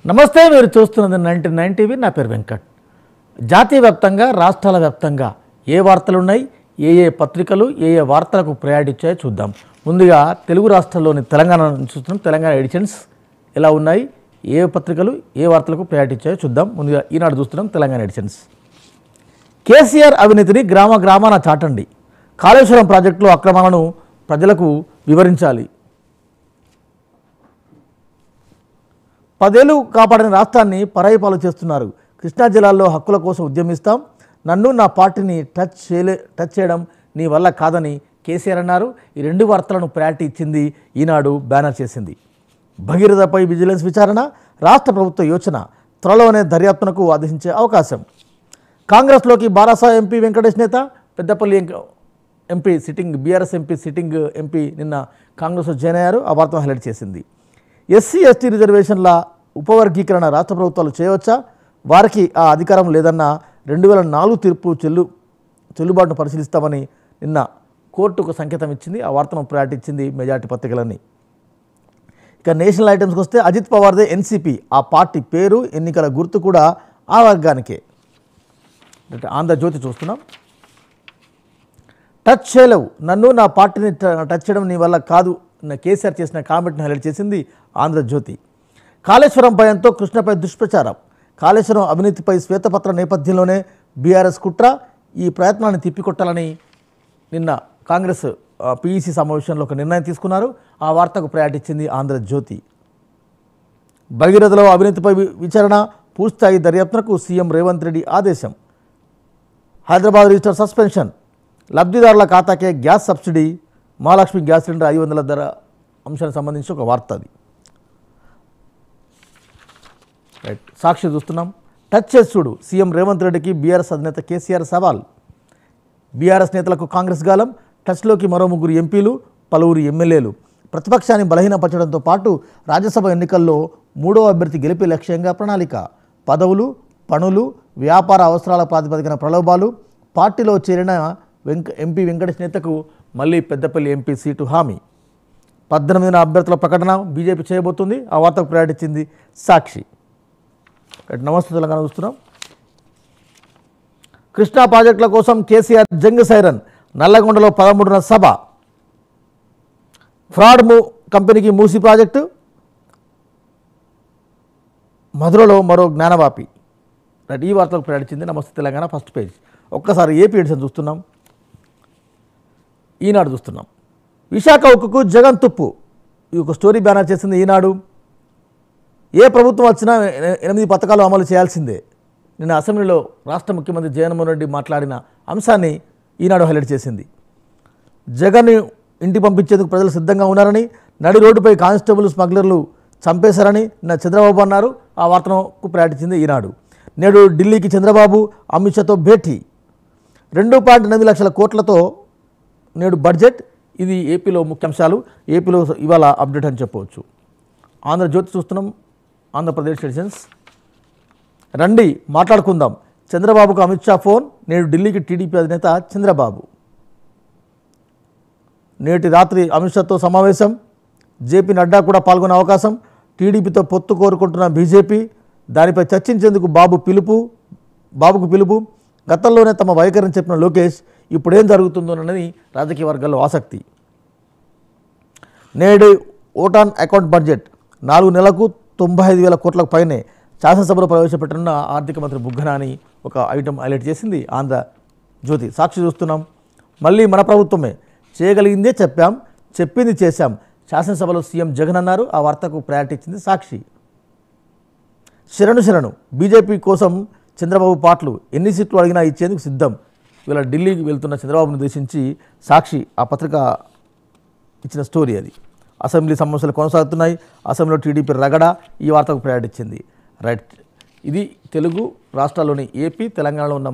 నమస్తే, మీరు చూస్తున్నది 99 టీవీ. నా పేరు వెంకట్. జాతీయ వ్యాప్తంగా, రాష్ట్రాల వ్యాప్తంగా ఏ వార్తలు ఉన్నాయి, ఏ పత్రికలు ఏ వార్తలకు ప్రయారిటీ ఇచ్చాయో చూద్దాం. ముందుగా తెలుగు రాష్ట్రాల్లోని తెలంగాణ చూస్తున్నాం. తెలంగాణ ఎడిషన్స్ ఎలా ఉన్నాయి, ఏ పత్రికలు ఏ వార్తలకు ప్రయారిటీ ఇచ్చాయో చూద్దాం. ముందుగా ఈనాడు చూస్తున్నాం. తెలంగాణ ఎడిషన్స్. కేసీఆర్ అవినీతిని గ్రామ గ్రామాన చాటండి, కాళేశ్వరం ప్రాజెక్టులో అక్రమాలను ప్రజలకు వివరించాలి. 10 ఏళ్లు కాపాడిన రాష్ట్రాన్ని పరాయి పాలు చేస్తున్నారు. కృష్ణా జిల్లాలో హక్కుల కోసం ఉద్యమిస్తాం, నన్ను నా పార్టీని టచ్ చేయడం నీ వల్ల కాదని కేసీఆర్ అన్నారు. ఈ రెండు వార్తలను ప్రయారిటీ ఇచ్చింది ఈనాడు, బ్యానర్ చేసింది. భగీరథపై విజిలెన్స్ విచారణ, రాష్ట్ర ప్రభుత్వ యోచన, త్వరలోనే దర్యాప్తునకు ఆదేశించే అవకాశం. కాంగ్రెస్లోకి బారాసా ఎంపీ వెంకటేష్ నేత, Peddapalli MP sitting BRS MP నిన్న కాంగ్రెస్లో జాయిన్ అయ్యారు. ఆ వార్తను హైలైట్ చేసింది. ఎస్సీ ఎస్టీ రిజర్వేషన్ల ఉపవర్గీకరణ రాష్ట్ర ప్రభుత్వాలు చేయవచ్చా, వారికి ఆ అధికారం లేదన్న 2004 తీర్పు చెల్లుబాటును పరిశీలిస్తామని నిన్న కోర్టుకు సంకేతం ఇచ్చింది. ఆ వార్తను ప్రయారిటీ ఇచ్చింది మెజార్టీ పత్రికలన్నీ. ఇక నేషనల్ ఐటమ్స్కి వస్తే అజిత్ పవార్దే ఎన్సీపీ, ఆ పార్టీ పేరు ఎన్నికల గుర్తు కూడా ఆ వర్గానికే. ఆంధ్రజ్యోతి చూస్తున్నాం. టచ్ చేయలేవు, నన్ను నా పార్టీని టచ్ చేయడం నీ వల్ల కాదు, కేసీఆర్ చేసిన కామెంట్ని హైలైట్ చేసింది ఆంధ్రజ్యోతి. కాళేశ్వరం భయంతో కృష్ణపై దుష్ప్రచారం, కాళేశ్వరం అవినీతిపై శ్వేతపత్ర నేపథ్యంలోనే బీఆర్ఎస్ కుట్ర, ఈ ప్రయత్నాన్ని తిప్పికొట్టాలని నిన్న కాంగ్రెస్ పీఈసీ సమావేశంలో ఒక నిర్ణయం తీసుకున్నారు. ఆ వార్తకు ప్రయారిటీ ఇచ్చింది ఆంధ్రజ్యోతి. భగీరథలో అవినీతిపై విచారణ, పూర్తిస్థాయి దర్యాప్తునకు సీఎం రేవంత్ రెడ్డి ఆదేశం. హైదరాబాద్ రిజిస్టర్ సస్పెన్షన్, లబ్ధిదారుల ఖాతాకే gas subsidy, Mahalakshmi gas cylinder 500 ధర అంశానికి సంబంధించి ఒక వార్త అది. రైట్, సాక్షి చూస్తున్నాం. టచ్ చేసి చూడు, సీఎం రేవంత్ రెడ్డికి బీఆర్ఎస్ అధినేత కేసీఆర్ సవాల్. బీఆర్ఎస్ నేతలకు కాంగ్రెస్ గాలం, టచ్లోకి మరో 3 ఎంపీలు, పలువురు ఎమ్మెల్యేలు. ప్రతిపక్షాన్ని బలహీనపరచడంతో పాటు రాజ్యసభ ఎన్నికల్లో 3వ అభ్యర్థి గెలిపే లక్ష్యంగా ప్రణాళిక. పదవులు, పనులు, వ్యాపార అవసరాల ప్రాతిపదికన ప్రలోభాలు. పార్టీలో చేరిన ఎంపీ వెంకటేష్ నేతకు మళ్ళీ పెద్దపల్లి ఎంపీ సీటు హామీ. 18న అభ్యర్థుల ప్రకటన బీజేపీ చేయబోతుంది. ఆ వార్తకు ప్రయారిటీ ఇచ్చింది సాక్షి. నమస్తే తెలంగాణ చూస్తున్నాం. కృష్ణా ప్రాజెక్టుల కోసం కేసీఆర్ జంగ్ సైరన్, నల్లగొండలో 13న సభ. ఫ్రాడ్ కంపెనీకి మూసి ప్రాజెక్టు, మధురలో మరో జ్ఞానవాపి. రైట్, ఈ వార్తలకు ప్రయారిటీ ఇచ్చింది నమస్తే తెలంగాణ ఫస్ట్ పేజ్. ఒక్కసారి ఏపీ ఎడిషన్ చూస్తున్నాం. ఈనాడు చూస్తున్నాం. విశాఖ ఉక్కుకు జగన్ తుప్పు, ఈ ఒక స్టోరీ బ్యానర్ చేసింది ఈనాడు. ఏ ప్రభుత్వం వచ్చినా 8 పథకాలు అమలు చేయాల్సిందే. నిన్న అసెంబ్లీలో రాష్ట్ర ముఖ్యమంత్రి జగన్మోహన్ రెడ్డి మాట్లాడిన అంశాన్ని ఈనాడు హైలైట్ చేసింది. జగన్ ఇంటికి పంపించేందుకు ప్రజలు సిద్ధంగా ఉన్నారని, నడి రోడ్డుపై కానిస్టేబుల్ స్మగ్లర్లు చంపేశారని నిన్న చంద్రబాబు అన్నారు. ఆ వార్తకు ప్రయారిటీ ఇచ్చింది ఈనాడు. నేడు ఢిల్లీకి చంద్రబాబు అమిత్ షాతో భేటీ. 2.8 లక్షల కోట్లతో నేడు బడ్జెట్. ఇది ఏపీలో ముఖ్యాంశాలు, ఏపీలో ఇవాళ అప్డేట్ అని చెప్పవచ్చు. ఆంధ్రజ్యోతి చూస్తున్నాం. ఆంధ్రప్రదేశ్ ఎడిషన్స్. రండి మాట్లాడుకుందాం, చంద్రబాబుకు అమిత్ షా ఫోన్, నేడు ఢిల్లీకి టీడీపీ అధినేత చంద్రబాబు. నేటి రాత్రి అమిత్ షాతో సమావేశం, జేపీ నడ్డా కూడా పాల్గొనే అవకాశం. టీడీపీతో పొత్తు కోరుకుంటున్న బీజేపీ, దానిపై చర్చించేందుకు బాబుకు పిలుపు. గతంలోనే తమ వైఖరిని చెప్పిన లోకేష్, ఇప్పుడేం జరుగుతుందోనని రాజకీయ వర్గాల్లో ఆసక్తి. నేడు ఓటాన్ అకౌంట్ బడ్జెట్ 4 నెలలకు 95,000 కోట్లకు పైనే శాసనసభలో ప్రవేశపెట్టనున్న ఆర్థిక మంత్రి బుగ్గన అని ఒక ఐటమ్ హైలైట్ చేసింది ఆంధ్రజ్యోతి. సాక్షి చూస్తున్నాం. మళ్ళీ మన ప్రభుత్వమే, చేయగలిగిందే చెప్పాం, చెప్పింది చేశాం, శాసనసభలో సీఎం జగన్ అన్నారు. ఆ వార్తకు ప్రయారిటీ ఇచ్చింది సాక్షి. శరణు బీజేపీ కోసం చంద్రబాబు పాటలు, ఎన్ని సీట్లు అడిగినా ఇచ్చేందుకు సిద్ధం. ఇవాళ ఢిల్లీకి వెళ్తున్న చంద్రబాబును ఉద్దేశించి సాక్షి ఆ పత్రిక ఇచ్చిన స్టోరీ అది. అసెంబ్లీ సమస్యలు కొనసాగుతున్నాయి, అసెంబ్లీలో టీడీపీ రగడ, ఈ వార్తకు ప్రయారిటీ ఇచ్చింది. రైట్, ఇది తెలుగు రాష్ట్రాల్లోని ఏపీ తెలంగాణలో ఉన్న